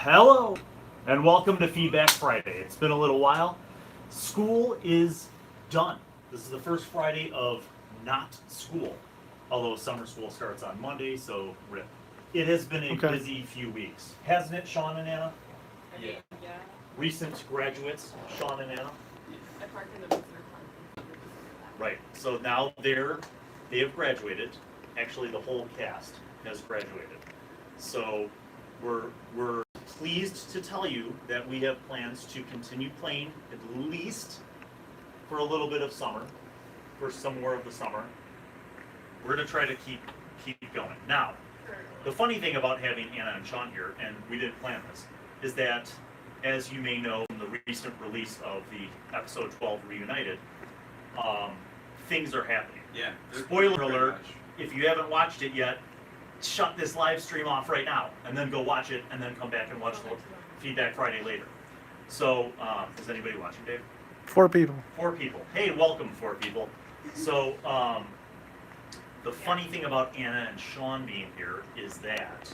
Hello, and welcome to Feedback Friday. It's been a little while. School is done. This is the first Friday of not school, although summer school starts on Monday, so rip. It has been a busy few weeks, hasn't it, Sean and Anna? Yeah. Recent graduates, Sean and Anna? I parked in the visitor park. Right, so now they have graduated. Actually, the whole cast has graduated. So we're pleased to tell you that we have plans to continue playing at least for a little bit of summer, for some more of the summer. We're going to try to keep going. Now, the funny thing about having Anna and Sean here, and we didn't plan this, is that, as you may know from the recent release of the episode 12 Reunited, things are happening. Yeah. Spoiler alert, if you haven't watched it yet, shut this live stream off right now, and then go watch it, and then come back and watch the Feedback Friday later. So, is anybody watching, Dave? 4 people. 4 people. Hey, welcome, 4 people. So, the funny thing about Anna and Sean being here is that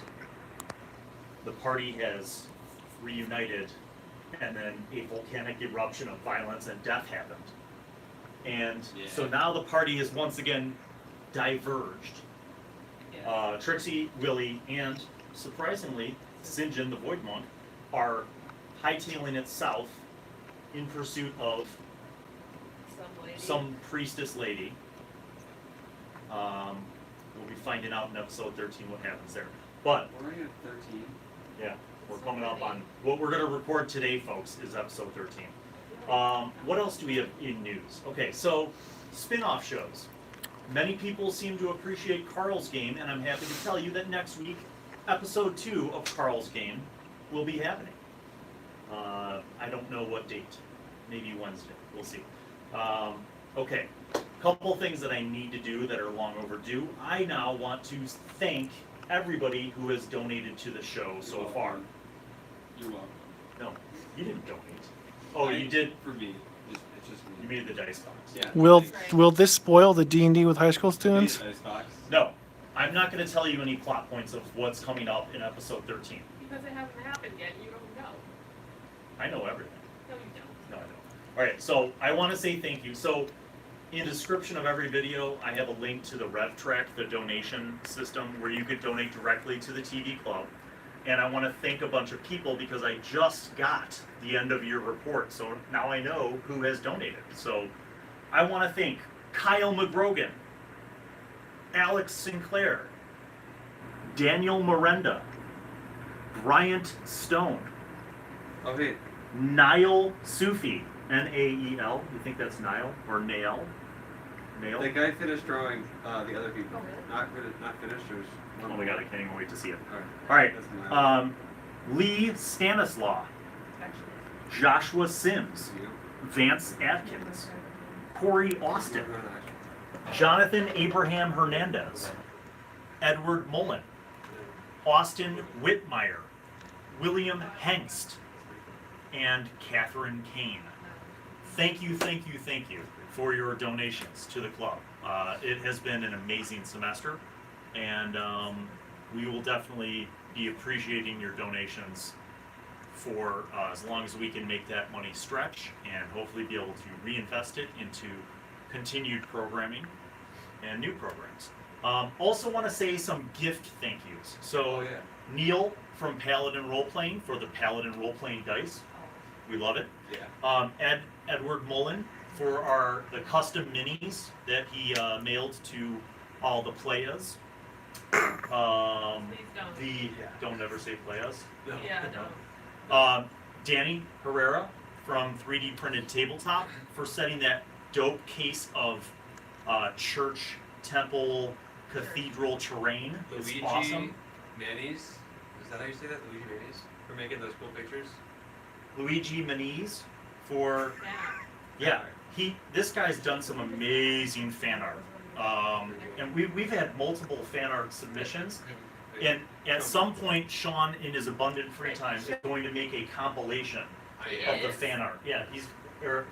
the party has reunited, and then a volcanic eruption of violence and death happened. And so now the party is once again diverged. Trixie, Willie, and surprisingly, Sinjin, the Void Monk, are hightailing it south in pursuit of some priestess lady. We'll be finding out in episode 13 what happens there. But we're already at 13. Yeah, we're coming up on what we're going to record today, folks, is episode 13. What else do we have in news? Okay, so spin-off shows. Many people seem to appreciate Carl's Game, and I'm happy to tell you that next week, episode 2 of Carl's Game will be happening. I don't know what date. Maybe Wednesday. We'll see. Okay, couple things that I need to do that are long overdue. I now want to thank everybody who has donated to the show so far. You're welcome. No, you didn't donate. Oh, you did? For me. It's just me. You made the dice box. Yeah. Will this spoil the D&D with high school students? Dice box. No, I'm not going to tell you any plot points of what's coming up in episode 13. Because it hasn't happened yet, you don't know. I know everything. No, you don't. No, I don't. Alright, so I want to say thank you. So, in the description of every video, I have a link to the RevTrack, the donation system, where you could donate directly to the TV club. And I want to thank a bunch of people because I just got the end of year report. So now I know who has donated. So I want to thank Kyle McGrogan, Alex Sinclair, Daniel Marenda, Bryant Stone, Nael Soufi, N-A-E-L. You think that's Nael or Nael? Nael? The guy finished drawing the other people. Oh, really? Not finished. There's one Oh my god, I can't even wait to see it. Alright. Alright, Leigh Stanislaw, Actually. Joshua Sims, Vance Atkins, Corey Austin, Jonathan Abraham Hernandez, Edward Mullen, Austin Whitmire, William Hengst, and Catherine Kane. Thank you for your donations to the club. It has been an amazing semester, and we will definitely be appreciating your donations for as long as we can make that money stretch and hopefully be able to reinvest it into continued programming and new programs. Also want to say some gift thank yous. So Neil from Paladin Roleplaying for the Paladin Roleplaying dice. We love it. Yeah. Edward Mullen for the custom minis that he mailed to all the players. Don't ever say players. No. Yeah, no. Danny Herrera from 3D Printed Tabletop for setting that dope case of church, temple, cathedral terrain. It's Luigi awesome. Manies. Is that how you say that? Luigi Manies? For making those cool pictures? Luigi Maniz for this guy's done some amazing fan art. And we've had multiple fan art submissions. And at some point, Sean, in his abundant free time, is going to make a compilation of the fan art. Yeah,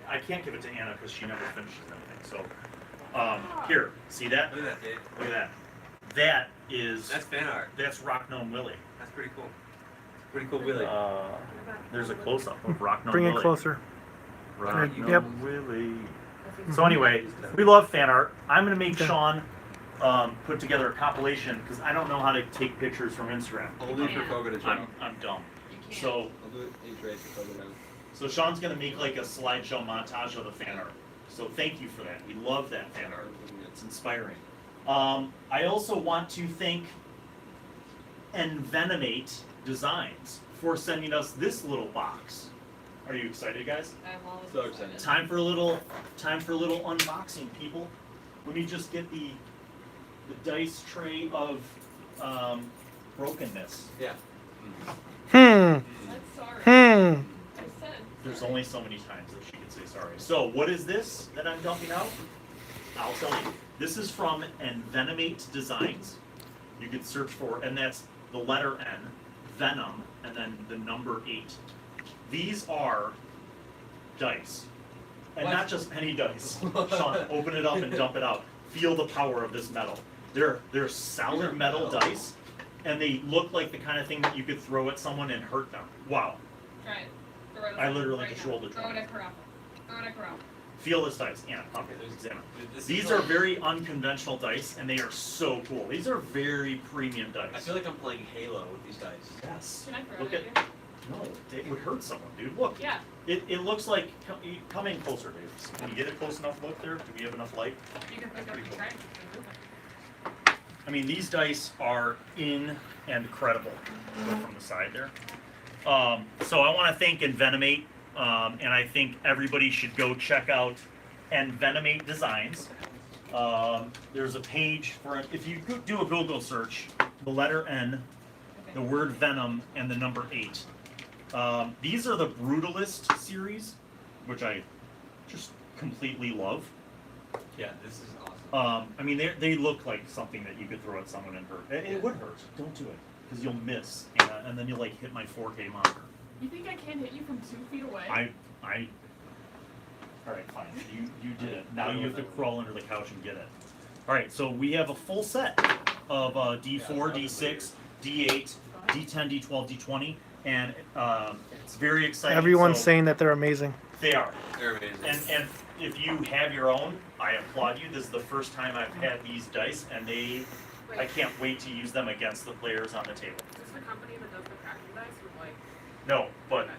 I can't give it to Anna because she never finishes anything. So, here, see that? Look at that, Dave. Look at that. That's That's fan art. That's Rock Gnome Willie. That's pretty cool. Pretty cool Willie. There's a close-up of Rock No Bring it Willie. closer. Rock Good. No Yep. Willie. So anyway, we love fan art. I'm gonna make Okay. Sean put together a compilation because I don't know how to take pictures from Instagram. Only for Fogo to jump. I'm dumb. You can't. So I'll do it in trade for Fogo now. so Sean's gonna make like a slideshow montage of the fan art. So thank you for that. We love that fan art. It's inspiring. I also want to thank Envenomate Designs for sending us this little box. Are you excited, guys? I'm always So excited. Time for a little unboxing, people. Let me just get the dice tray of brokenness. Yeah. Hmm. I'm sorry. Hmm. I said. There's only so many times that she can say sorry. So what is this that I'm dumping out? I'll tell you. This is from Envenomate Designs. You could search for, and that's the letter N, Venom, and then the number 8. These are dice. And What? not just any dice. Sean, open it up and dump it out. Feel the power of this metal. They're solid metal dice, and they look like the kind of thing that you could throw at someone and hurt them. Wow. Try it. Throw it I at literally right just now. rolled a Throw it 20. at Corral. Throw it at Corral. Feel this dice. Anna, okay, examine. This is These like- are very unconventional dice, and they are so cool. These are very premium dice. I feel like I'm playing Halo with these dice. Yes. Can I throw Look it at. at No, it would hurt someone, dude. Look. you? Yeah. It looks like. Come in closer, Davis. Can you get a close enough look there? Do we have enough light? You can pick up your trash and move it. I mean, these dice are in and credible. Go from the side there. So I want to thank Envenomate, and I think everybody should go check out Envenomate Designs. There's a page for it. If you do a Google search, the letter N, the word Venom, and the number 8. These are the Brutalist series, which I just completely love. Yeah, this is awesome. I mean, they look like something that you could throw at someone and hurt. It would hurt. Don't do it, because you'll miss, and then you'll like hit my 4K monitor. You think I can't hit you from 2 feet away? I. All right, fine. You did it. Now you have to crawl under the couch and get it. All right, so we have a full set of D4, D6, D8, D10, D12, D20, and it's very exciting. Everyone's So saying that they're amazing. they are. They're amazing. And if you have your own, I applaud you. This is the first time I've had these dice, and I can't wait to use them against the players on the table. Is this the company that does the cracking dice with like? No, but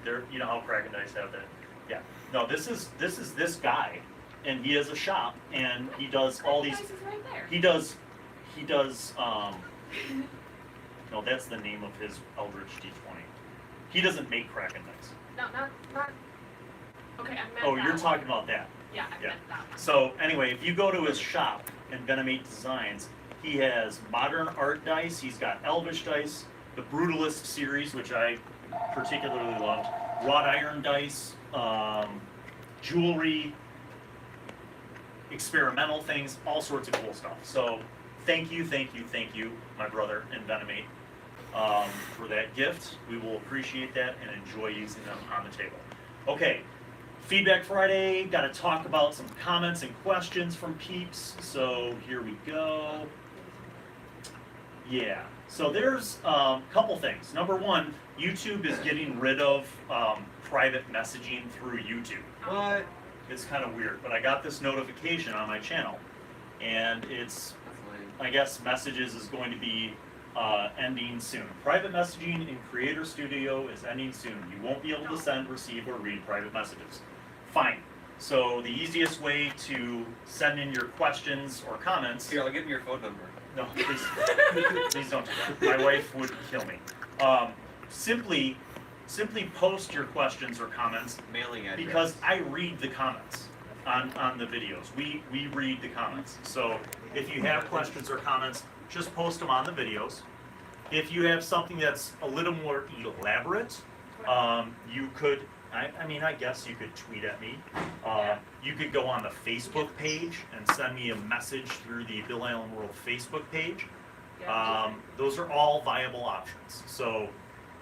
they're how Kraken dice have that. Yeah. No, this is this guy, and he has a shop, and he does all Cracking these. dice is right there. He does. No, that's the name of his Eldritch D20. He doesn't make Kraken dice. No, not. Okay, I meant Oh, that you're one. talking about that. Yeah, I Yeah. meant that one. So anyway, if you go to his shop, Envenomate Designs, he has modern art dice. He's got Elvish dice, the Brutalist series, which I particularly loved, wrought iron dice, jewelry, experimental things, all sorts of cool stuff. So thank you, my brother Envenomate, for that gift. We will appreciate that and enjoy using them on the table. Okay. Feedback Friday, got to talk about some comments and questions from peeps. So here we go. Yeah, so there's a couple things. Number one, YouTube is getting rid of private messaging through YouTube. What? It's kind of weird, but I got this notification on my channel, and it's, I guess, messages is going to be ending soon. Private messaging in Creator Studio is ending soon. You won't be able to send, receive, or read private messages. Fine. So the easiest way to send in your questions or comments. Here, I'll give you your phone number. No, please, please don't do that. My wife would kill me. Simply post your questions or comments Mailing address. because I read the comments on the videos. We read the comments. So if you have questions or comments, just post them on the videos. If you have something that's a little more elaborate, you could. I guess you could tweet at me. You could go on the Facebook page and send me a message through the Bill Allen World Facebook page. Those are all viable options. So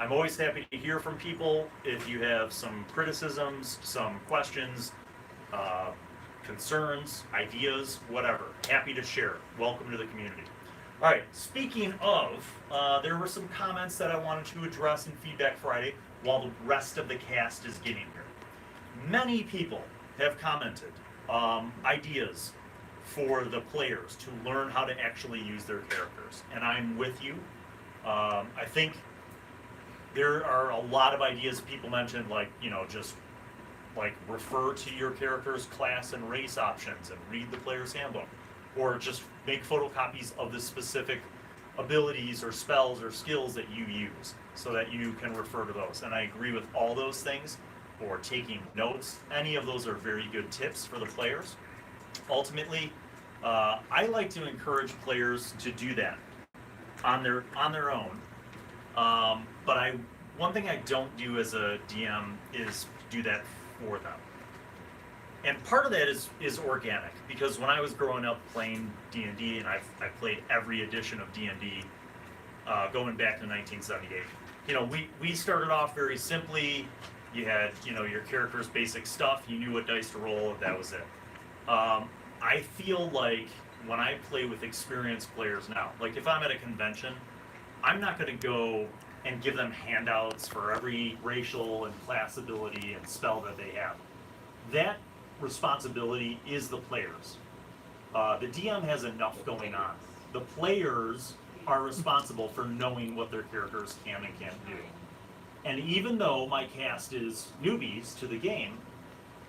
I'm always happy to hear from people. If you have some criticisms, some questions, concerns, ideas, whatever, happy to share. Welcome to the community. All right, speaking of, there were some comments that I wanted to address in Feedback Friday while the rest of the cast is getting here. Many people have commented ideas for the players to learn how to actually use their characters, and I'm with you. I think there are a lot of ideas people mentioned, like, just like refer to your character's class and race options and read the player's handbook, or just make photocopies of the specific abilities or spells or skills that you use so that you can refer to those. And I agree with all those things, or taking notes. Any of those are very good tips for the players. Ultimately, I like to encourage players to do that on their own. But one thing I don't do as a DM is do that for them. And part of that is organic, because when I was growing up playing D&D, and I played every edition of D&D going back to 1978. We started off very simply. You had your character's basic stuff. You knew what dice to roll, and that was it. I feel like when I play with experienced players now, like if I'm at a convention, I'm not going to go and give them handouts for every racial and class ability and spell that they have. That responsibility is the players. The DM has enough going on. The players are responsible for knowing what their characters can and can't do. And even though my cast is newbies to the game,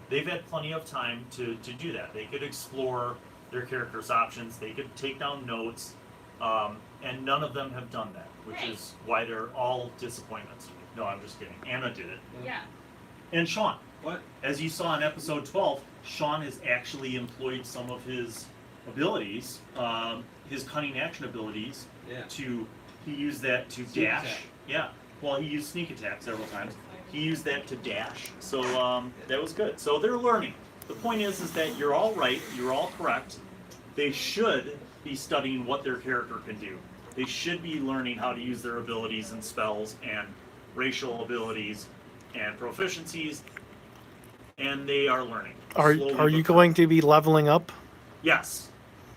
they've had plenty of time to do that. They could explore their characters' options, they could take down notes, and none of them have done that, which is why they're all disappointments to me. No, I'm just kidding. Anna did it. Yeah. And Sean. What? As you saw in episode 12, Sean has actually employed some of his abilities, his cunning action abilities, Yeah. he used that to Sneak dash. attack. Yeah. Well, he used sneak attack several times. He used that to dash. So that was good. So they're learning. The point is that you're all right. You're all correct. They should be studying what their character can do. They should be learning how to use their abilities and spells and racial abilities and proficiencies. And they are learning. Are you going to be leveling up? Yes.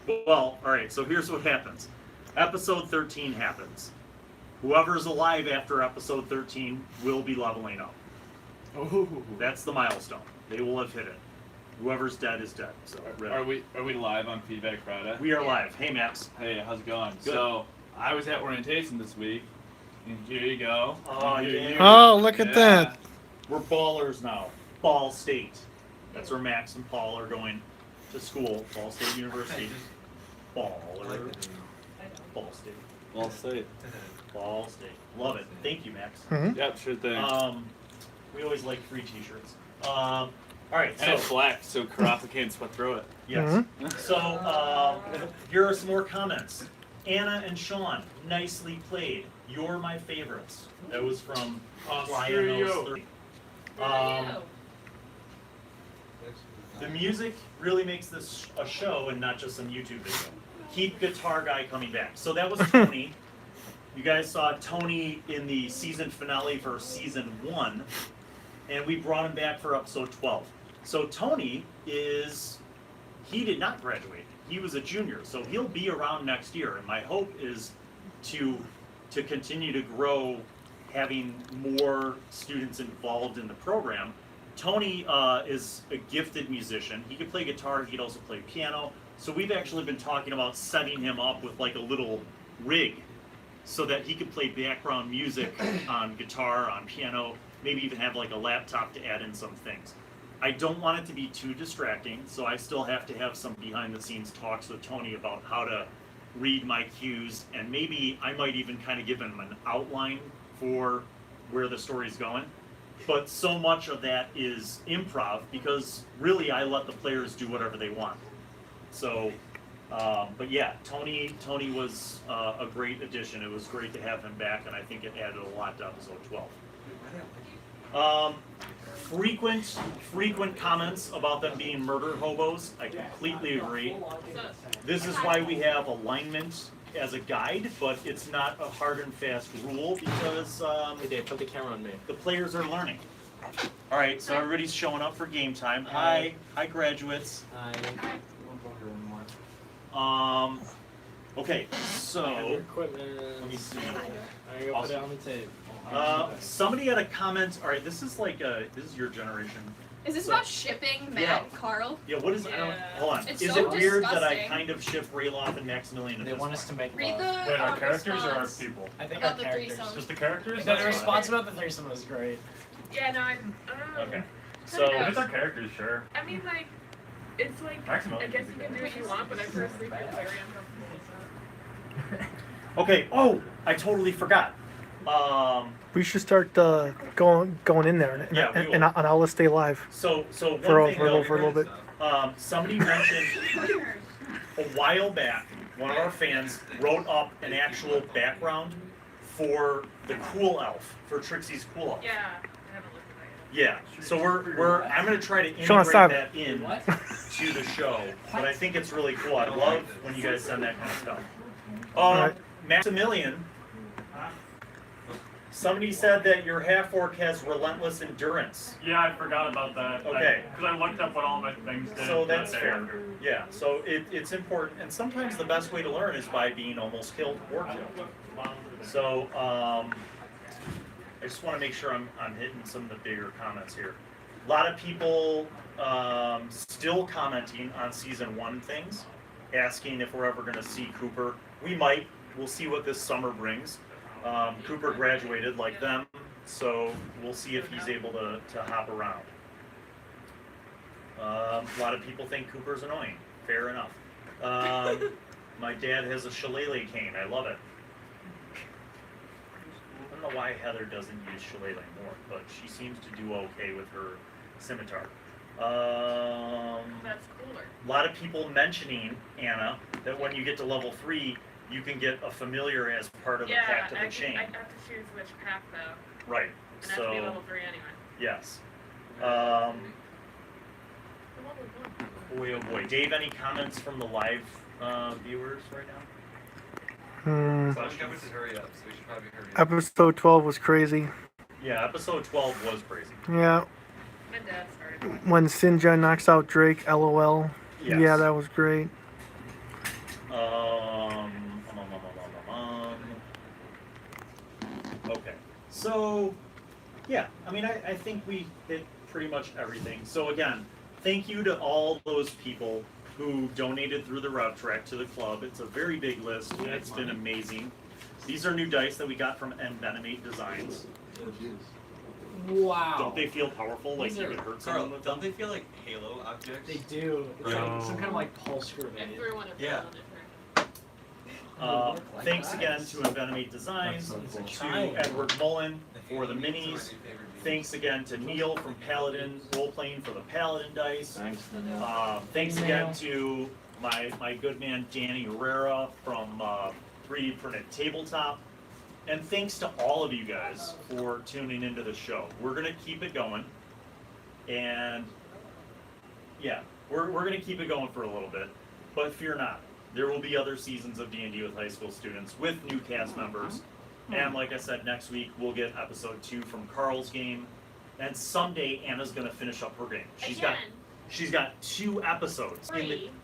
Well, all right, so here's what happens. Episode 13 happens. Whoever's alive after episode 13 will be leveling up. Oh. That's the milestone. They will have hit it. Whoever's dead is dead. So Are we live on Feedback Friday? We are live. Hey, Max. Hey, how's it going? Good. So I was at orientation this week, and here you go. Oh, Here yeah. you Oh, go. look at Yeah. that. We're ballers now. Ball State. That's where Max and Paul are going to school. Ball State University. Baller. Ball State. Well, say. Ball State. Love it. Thank you, Max. Mhm. Yep, sure thing. We always like free t-shirts. All right, And it's so black, so Karafa can't sweat through it. yes. So here are some more comments. Anna and Sean, nicely played. You're my favorites. That was from screw you. 30. The music really makes this a show and not just some YouTube video. Keep Guitar Guy coming back. So that was Tony. You guys saw Tony in the season finale for season 1, and we brought him back for episode 12. So Tony he did not graduate. He was a junior, so he'll be around next year. And my hope is to continue to grow, having more students involved in the program. Tony is a gifted musician. He can play guitar. He can also play piano. So we've actually been talking about setting him up with like a little rig so that he could play background music on guitar, on piano, maybe even have like a laptop to add in some things. I don't want it to be too distracting, so I still have to have some behind the scenes talks with Tony about how to read my cues, and maybe I might even kind of give him an outline for where the story's going. But so much of that is improv, because really I let the players do whatever they want. So, but yeah, Tony was a great addition. It was great to have him back, and I think it added a lot to episode 12. Frequent comments about them being murder hobos. I completely agree. This is why we have alignment as a guide, but it's not a hard and fast rule, because Hey Dave, put the camera on me. the players are learning. All right, so everybody's showing up for game time. Hi graduates. Okay, so Equipment. let me see. I go put it on the table. Somebody had a comment. All right, this is your generation. Is this So- about shipping Matt Yeah. and Carl? Yeah, what is? I don't. Yeah. Hold on. It's Is so it weird that I disgusting. kind of ship Rayloff and Maximilian? At They this want us to point? make Read love. the Wait, our characters or our response. people? I think About our the characters. threesome. Just the characters? The That's response fine. about the threesome was great. Yeah, no, Okay. So- So If it's our characters, sure. I mean, like, it's like, Maximum. I guess you can do what you want, but I personally feel very uncomfortable. okay. Oh, I totally forgot. We should start going in there, and, Yeah, we and, will. and I'll stay live So one for a thing though, for a little bit. somebody mentioned a while back, one of our fans wrote up an actual background for the Cool Elf, for Trixie's Cool Elf. Yeah, I haven't looked at that yet. Yeah. So I'm gonna try to Sean, integrate stop. that in to the show, but I think it's really cool. I love when you guys send that kind of stuff. Alright. Maximilian, somebody said that your half orc has relentless endurance. Yeah, I forgot about that. Okay. Because I looked up what all my things did. So that's that fair. day. Yeah, so it's important, and sometimes the best way to learn is by being almost killed or killed. So I just want to make sure I'm hitting some of the bigger comments here. A lot of people still commenting on season 1 things, asking if we're ever going to see Cooper. We might. We'll see what this summer brings. Cooper graduated like them, so we'll see if he's able to hop around. A lot of people think Cooper's annoying. Fair enough. My dad has a shillelagh cane. I love it. I don't know why Heather doesn't use shillelagh more, but she seems to do okay with her scimitar. That's cooler. A lot of people mentioning, Anna, that when you get to level 3, you can get a familiar as part of the Yeah, pact of I the chain. have to choose which pack though. Right. And I have to be So level 3 anyway. yes. The level 1. Boy, oh boy. Dave, any comments from the live viewers right now? Hmm. So I'm coming to hurry up, so we should probably hurry up. Episode 12 was crazy. Yeah, episode 12 was crazy. Yeah, My dad started. when Sinja knocks out Drake, LOL. Yes. Yeah, that was great. Okay. So, yeah, I mean, I think we hit pretty much everything. So again, thank you to all those people who donated through the Rev Track to the club. It's a very big list, and it's been amazing. These are new dice that we got from Envenomate Designs. Wow. Don't they feel powerful? Like you could hurt someone Carl, with them? don't they feel like Halo objects? They do. It's Right. like some kind of like pulse I grenade. threw one at Yeah. on it. Thanks again to Envenomate Designs, to Edward Mullen for the minis. Thanks again to Neil from Paladin Roleplaying for the Paladin dice. Thanks again to my good man Danny Herrera from 3D Printed Tabletop. And thanks to all of you guys for tuning into the show. We're gonna keep it going. And yeah, we're gonna keep it going for a little bit. But fear not. There will be other seasons of D&D with high school students with new cast members. And like I said, next week we'll get episode 2 from Carl's game. And someday Anna's gonna finish up her game. She's got 2 episodes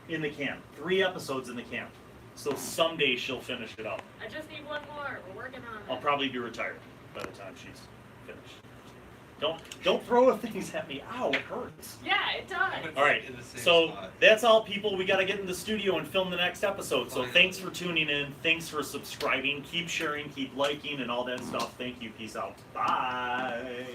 in the camp. 3 episodes in the camp. So someday she'll finish it up. I just need one more. We're working on it. I'll probably be retired by the time she's finished. Don't throw things at me. Ow, it hurts. Yeah, it does. All right, In the same so spot. that's all, people. We got to get in the studio and film the next episode. So thanks for tuning in. Thanks for subscribing. Keep sharing, keep liking, and all that stuff. Thank you. Peace out. Bye.